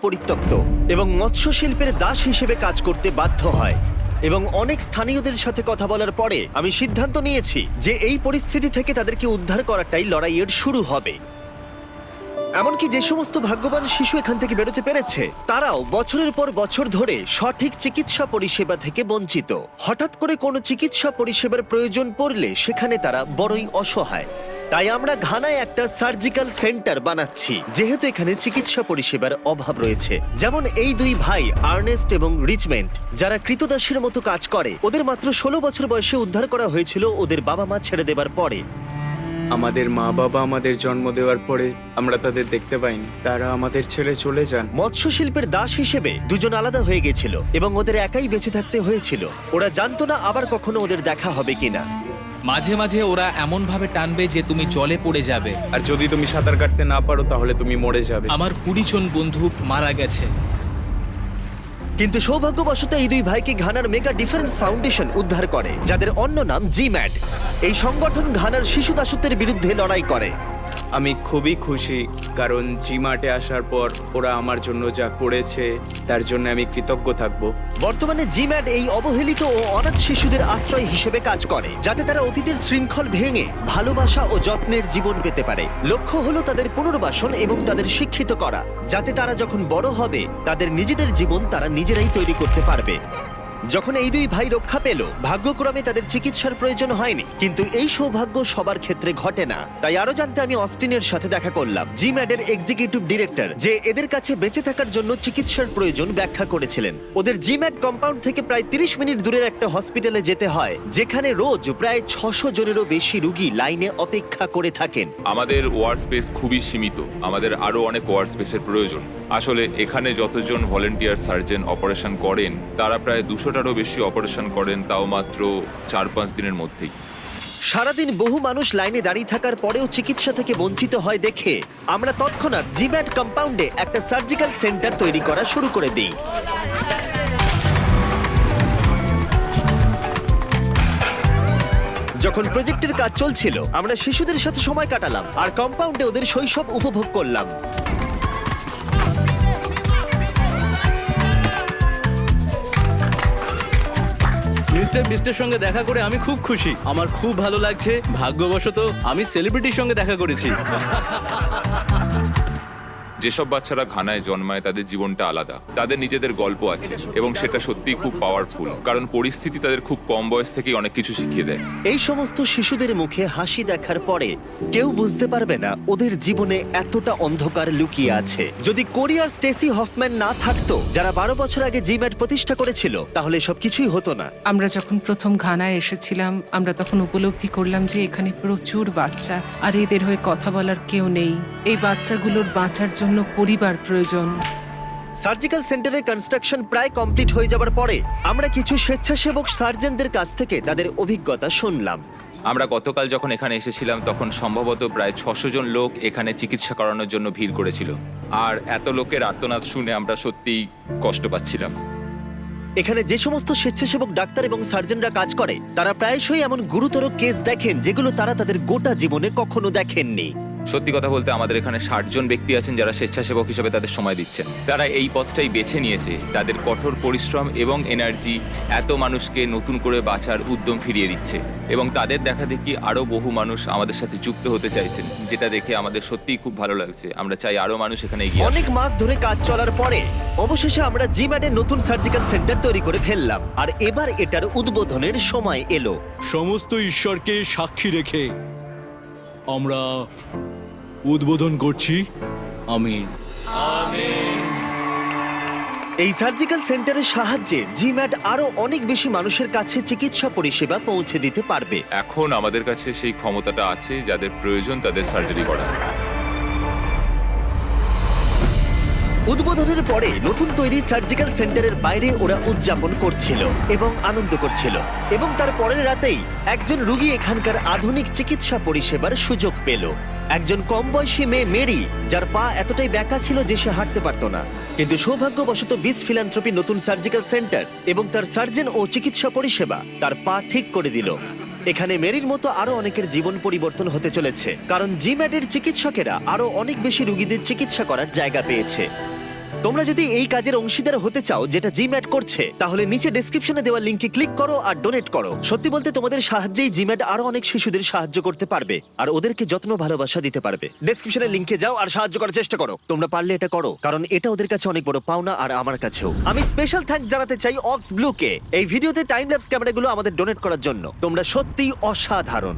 পরিত্যক্ত এবং মৎস্য শিল্পের দাস হিসেবে কাজ করতে বাধ্য হয়। এবং অনেক স্থানীয়দের সাথে কথা বলার পরে আমি সিদ্ধান্ত নিয়েছি যে এই পরিস্থিতি থেকে তাদেরকে উদ্ধার করাটাই লড়াইয়ের শুরু হবে। এমনকি যে সমস্ত ভাগ্যবান শিশু এখান থেকে বেরোতে পেরেছে তারাও বছরের পর বছর ধরে সঠিক চিকিৎসা পরিষেবা থেকে বঞ্চিত। হঠাৎ করে কোনো চিকিৎসা পরিষেবার প্রয়োজন পড়লে সেখানে তারা বড়ই অসহায়। তাই আমরা ঘানায় একটা সার্জিক্যাল সেন্টার বানাচ্ছি, যেহেতু এখানে চিকিৎসা পরিষেবার অভাব রয়েছে। যেমন এই দুই ভাই আর্নেস্ট এবং রিচমেন্ট, যারা কৃতদাসের মতো কাজ করে, ওদের মাত্র 16 বছর বয়সে উদ্ধার করা হয়েছিল ওদের বাবা মা ছেড়ে দেবার পরে। আমাদের মা বাবা আমাদের জন্ম দেওয়ার পরে আমরা তাদের দেখতে পাইনি, তারা আমাদের ছেড়ে চলে যান। মৎস্য শিল্পের দাস হিসেবে দুজন আলাদা হয়ে গেছিল এবং ওদের একাই বেঁচে থাকতে হয়েছিল। ওরা জানতো না আবার কখনো ওদের দেখা হবে কিনা। মাঝে মাঝে ওরা এমন ভাবে টানবে যে তুমি জলে পড়ে যাবে। আর যদি তুমি সাঁতার কাটতে না পারো তাহলে তুমি মরে যাবে। আমার 20 জন বন্ধু মারা গেছে। কিন্তু সৌভাগ্যবশত এই দুই ভাইকে ঘানার মেগা ডিফেন্স ফাউন্ডেশন উদ্ধার করে, যাদের অন্য নাম জিম্যাড। এই সংগঠন ঘানার শিশু দাসত্বের বিরুদ্ধে লড়াই করে। আমি খুবই খুশি, কারণ জিমার্টে আসার পর ওরা আমার জন্য যা করেছে তার জন্য আমি কৃতজ্ঞ থাকব। বর্তমানে জিম্যাড এই অবহেলিত ও অনাথ শিশুদের আশ্রয় হিসেবে কাজ করে, যাতে তারা অতীতের শৃঙ্খল ভেঙে ভালোবাসা ও যত্নের জীবন পেতে পারে। লক্ষ্য হলো তাদের পুনর্বাসন এবং তাদের শিক্ষিত করা, যাতে তারা যখন বড় হবে তাদের নিজেদের জীবন তারা নিজেরাই তৈরি করতে পারবে। যখন এই দুই ভাই রক্ষা পেল, ভাগ্যক্রমে তাদের চিকিৎসার প্রয়োজন হয়নি। কিন্তু এই সৌভাগ্য সবার ক্ষেত্রে ঘটে না। তাই আরো জানতে আমি অস্টিনের সাথে দেখা করলাম, জিম্যাডের এক্সিকিউটিভ ডিরেক্টর, যে এদের কাছে বেঁচে থাকার জন্য চিকিৎসার প্রয়োজন ব্যাখ্যা করেছিলেন। ওদের জিম্যাড কম্পাউন্ড থেকে প্রায় 30 মিনিট দূরের একটা হসপিটালে যেতে হয়, যেখানে রোজ প্রায় 600 জনেরও বেশি রোগী লাইনে অপেক্ষা করে থাকেন। আমাদের ওয়ার্ড স্পেস খুবই সীমিত, আমাদের আরো অনেক ওয়ার্ড স্পেসের প্রয়োজন। আসলে এখানে যতজন ভলেন্টিয়ার সার্জন অপারেশন করেন তারা প্রায় 200টারও বেশি অপারেশন করেন, তাও মাত্র 4-5 দিনের মধ্যেই। সারাদিন বহু মানুষ লাইনে দাঁড়িয়ে থাকার পরেও চিকিৎসা থেকে বঞ্চিত হয় দেখে আমরা তৎক্ষণাৎ জিম্যাড কম্পাউন্ডে একটা সার্জিক্যাল সেন্টার তৈরি করা শুরু করে দিই। যখন প্রজেক্টের কাজ চলছিল, আমরা শিশুদের সাথে সময় কাটালাম আর কম্পাউন্ডে ওদের শৈশব উপভোগ করলাম। মিস্টার বিস্টের সঙ্গে দেখা করে আমি খুব খুশি। আমার খুব ভালো লাগছে। ভাগ্যবশত আমি সেলিব্রিটির সঙ্গে দেখা করেছি। যেসব বাচ্চারা ঘানায় জন্মায় তাদের জীবনটা আলাদা, তাদের নিজেদের গল্প আছে এবং সেটা সত্যিই খুব পাওয়ারফুল, কারণ পরিস্থিতি তাদের খুব কম বয়স থেকেই অনেক কিছু শিখিয়ে দেয়। এই সমস্ত শিশুদের মুখে হাসি দেখার পরে কেউ বুঝতে পারবে না ওদের জীবনে এতটা অন্ধকার লুকিয়ে আছে। যদি কোরি আর স্টেসি হফম্যান না থাকতো, যারা 12 বছর আগে জিম্যাড প্রতিষ্ঠা করেছিল, তাহলে সবকিছুই হতো না। আমরা যখন প্রথম ঘানায় এসেছিলাম, আমরা তখন উপলব্ধি করলাম যে এখানে প্রচুর বাচ্চা, আর এদের হয়ে কথা বলার কেউ নেই। এই বাচ্চাগুলোর বাঁচার জন্য পরিবার প্রয়োজন। সার্জিক্যাল সেন্টারের কনস্ট্রাকশন প্রায় কমপ্লিট হয়ে যাবার পরে আমরা কিছু স্বেচ্ছাসেবক সার্জনদের কাছ থেকে তাদের অভিজ্ঞতা শুনলাম। আমরা গতকাল যখন এখানে এসেছিলাম তখন সম্ভবত প্রায় 600 জন লোক এখানে চিকিৎসা করানোর জন্য ভিড় করেছিল, আর এত লোকের আর্তনাদ শুনে আমরা সত্যিই কষ্ট পাচ্ছিলাম। এখানে যে সমস্ত স্বেচ্ছাসেবক ডাক্তার এবং সার্জনরা কাজ করে, তারা প্রায়শই এমন গুরুতর কেস দেখেন যেগুলো তারা তাদের গোটা জীবনে কখনো দেখেননি। সত্যি কথা বলতে আমাদের এখানে 60 জন ব্যক্তি আছেন যারা স্বেচ্ছাসেবক হিসেবে তাদের সময় দিচ্ছেন। তারা এই পথটাই বেছে নিয়েছে। তাদের কঠোর পরিশ্রম এবং এনার্জি এত মানুষকে নতুন করে বাঁচার উদ্যম ফিরিয়ে দিচ্ছে, এবং তাদের দেখা দেখি আরো বহু মানুষ আমাদের সাথে যুক্ত হতে চাইছেন, যেটা দেখে আমাদের সত্যিই খুব ভালো লাগছে। আমরা চাই আরো মানুষ এখানে এগিয়ে আসুক। অনেক মাস ধরে কাজ চলার পরে অবশেষে আমরা জিম্যাডের নতুন সার্জিক্যাল সেন্টার তৈরি করে ফেললাম, আর এবার এটার উদ্বোধনের সময় এলো। সমস্ত ঈশ্বরকে সাক্ষী রেখে আমরা উদ্বোধন করছি। আমিন। এই সার্জিক্যাল সেন্টারের সাহায্যে জিম্যাড আরো অনেক বেশি মানুষের কাছে চিকিৎসা পরিষেবা পৌঁছে দিতে পারবে। এখন আমাদের কাছে সেই ক্ষমতাটা আছে যাদের প্রয়োজন তাদের সার্জারি করা। উদ্বোধনের পরে নতুন তৈরি সার্জিক্যাল সেন্টারের বাইরে ওরা উদযাপন করছিল এবং আনন্দ করছিল, এবং তার পরের রাতেই একজন রোগী এখানকার আধুনিক চিকিৎসা পরিষেবার সুযোগ পেল। একজন কম বয়সী মেয়ে মেরি, যার পা এতটাই ব্যাকা ছিল যে সে হাঁটতে পারত না, কিন্তু সৌভাগ্যবশত বিচ ফিলান্থ্রপি নতুন সার্জিক্যাল সেন্টার এবং তার সার্জন ও চিকিৎসা পরিষেবা তার পা ঠিক করে দিল। এখানে মেরির মতো আরো অনেকের জীবন পরিবর্তন হতে চলেছে, কারণ জিম্যাডের চিকিৎসকেরা আরো অনেক বেশি রোগীদের চিকিৎসা করার জায়গা পেয়েছে। তোমরা যদি এই কাজের অংশীদার হতে চাও যেটা জিম্যাট করছে, তাহলে নিচে ডেসক্রিপশনে দেওয়া লিংকে ক্লিক করো আর ডোনেট করো। সত্যি বলতে তোমাদের সাহায্যেই জিম্যাট আরো অনেক শিশুদের সাহায্য করতে পারবে আর ওদেরকে যত্ন ভালোবাসা দিতে পারবে। ডেসক্রিপশনের লিংকে যাও আর সাহায্য করার চেষ্টা করো। তোমরা পারলে এটা করো, কারণ এটা ওদের কাছে অনেক বড় পাওনা আর আমার কাছেও। আমি স্পেশাল থ্যাঙ্কস জানাতে চাই অক্স ব্লুকে এই ভিডিওতে টাইম ল্যাপস ক্যামেরাগুলো আমাদের ডোনেট করার জন্য। তোমরা সত্যিই অসাধারণ।